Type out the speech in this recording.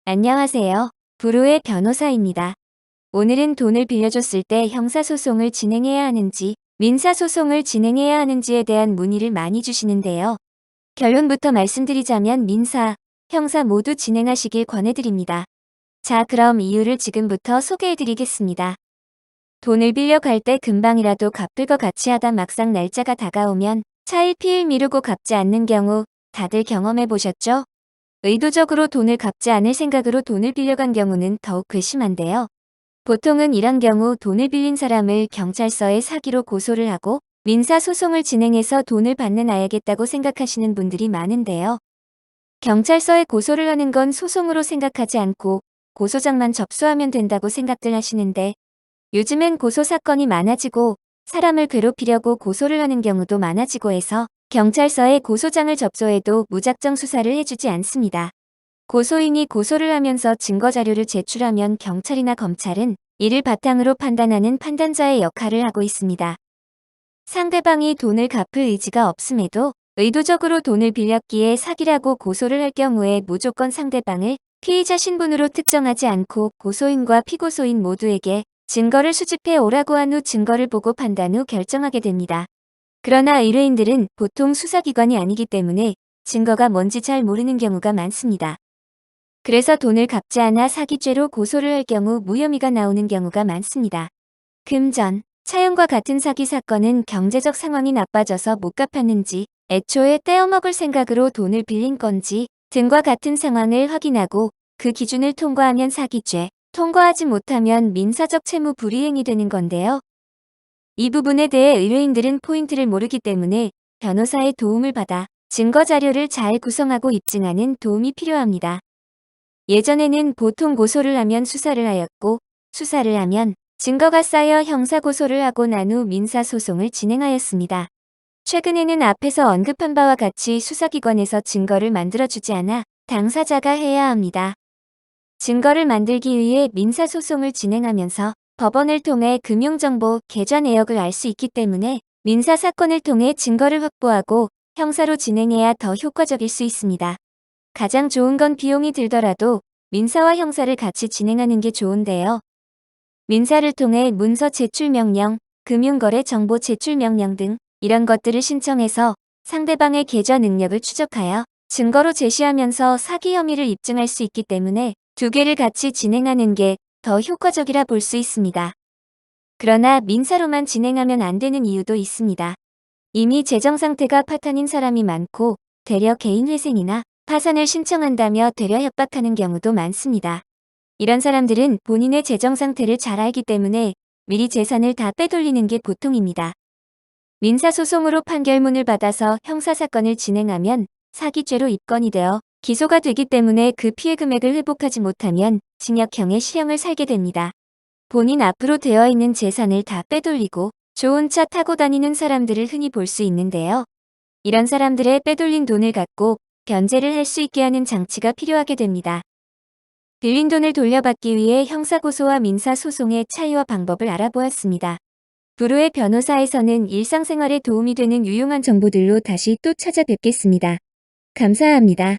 안녕하세요. 불후의 변호사입니다. 오늘은 돈을 빌려줬을 때 형사소송을 진행해야 하는지, 민사소송을 진행해야 하는지에 대한 문의를 많이 주시는데요. 결론부터 말씀드리자면 민사, 형사 모두 진행하시길 권해드립니다. 자, 그럼 이유를 지금부터 소개해드리겠습니다. 돈을 빌려 갈 때 금방이라도 갚을 것 같이 하다 막상 날짜가 다가오면 차일피일 미루고 갚지 않는 경우 다들 경험해보셨죠? 의도적으로 돈을 갚지 않을 생각으로 돈을 빌려간 경우는 더욱 괘씸한데요. 보통은 이런 경우 돈을 빌린 사람을 경찰서에 사기로 고소를 하고 민사소송을 진행해서 돈을 받는아야겠다고 생각하시는 분들이 많은데요. 경찰서에 고소를 하는 건 소송으로 생각하지 않고 고소장만 접수하면 된다고 생각들 하시는데 요즘엔 고소 사건이 많아지고 사람을 괴롭히려고 고소를 하는 경우도 많아지고 해서 경찰서에 고소장을 접수해도 무작정 수사를 해주지 않습니다. 고소인이 고소를 하면서 증거자료를 제출하면 경찰이나 검찰은 이를 바탕으로 판단하는 판단자의 역할을 하고 있습니다. 상대방이 돈을 갚을 의지가 없음에도 의도적으로 돈을 빌렸기에 사기라고 고소를 할 경우에 무조건 상대방을 피의자 신분으로 특정하지 않고 고소인과 피고소인 모두에게 증거를 수집해 오라고 한 후 증거를 보고 판단 후 결정하게 됩니다. 그러나 의뢰인들은 보통 수사기관이 아니기 때문에 증거가 뭔지 잘 모르는 경우가 많습니다. 그래서 돈을 갚지 않아 사기죄로 고소를 할 경우 무혐의가 나오는 경우가 많습니다. 금전, 차용과 같은 사기 사건은 경제적 상황이 나빠져서 못 갚았는지, 애초에 떼어먹을 생각으로 돈을 빌린 건지 등과 같은 상황을 확인하고 그 기준을 통과하면 사기죄, 통과하지 못하면 민사적 채무 불이행이 되는 건데요. 이 부분에 대해 의뢰인들은 포인트를 모르기 때문에 변호사의 도움을 받아 증거자료를 잘 구성하고 입증하는 도움이 필요합니다. 예전에는 보통 고소를 하면 수사를 하였고 수사를 하면 증거가 쌓여 형사고소를 하고 난 후 민사소송을 진행하였습니다. 최근에는 앞에서 언급한 바와 같이 수사기관에서 증거를 만들어주지 않아 당사자가 해야 합니다. 증거를 만들기 위해 민사소송을 진행하면서 법원을 통해 금융정보 계좌 내역을 알 수 있기 때문에 민사사건을 통해 증거를 확보하고 형사로 진행해야 더 효과적일 수 있습니다. 가장 좋은 건 비용이 들더라도 민사와 형사를 같이 진행하는 게 좋은데요. 민사를 통해 문서 제출 명령, 금융거래 정보 제출 명령 등 이런 것들을 신청해서 상대방의 계좌 능력을 추적하여 증거로 제시하면서 사기 혐의를 입증할 수 있기 때문에 두 개를 같이 진행하는 게 더 효과적이라 볼 수 있습니다. 그러나 민사로만 진행하면 안 되는 이유도 있습니다. 이미 재정 상태가 파탄인 사람이 많고 되려 개인회생이나 파산을 신청한다며 되려 협박하는 경우도 많습니다. 이런 사람들은 본인의 재정 상태를 잘 알기 때문에 미리 재산을 다 빼돌리는 게 보통입니다. 민사소송으로 판결문을 받아서 형사사건을 진행하면 사기죄로 입건이 되어 기소가 되기 때문에 그 피해 금액을 회복하지 못하면 징역형의 실형을 살게 됩니다. 본인 앞으로 되어 있는 재산을 다 빼돌리고 좋은 차 타고 다니는 사람들을 흔히 볼 수 있는데요. 이런 사람들의 빼돌린 돈을 갖고 변제를 할 수 있게 하는 장치가 필요하게 됩니다. 빌린 돈을 돌려받기 위해 형사고소와 민사소송의 차이와 방법을 알아보았습니다. 불후의 변호사에서는 일상생활에 도움이 되는 유용한 정보들로 다시 또 찾아뵙겠습니다. 감사합니다.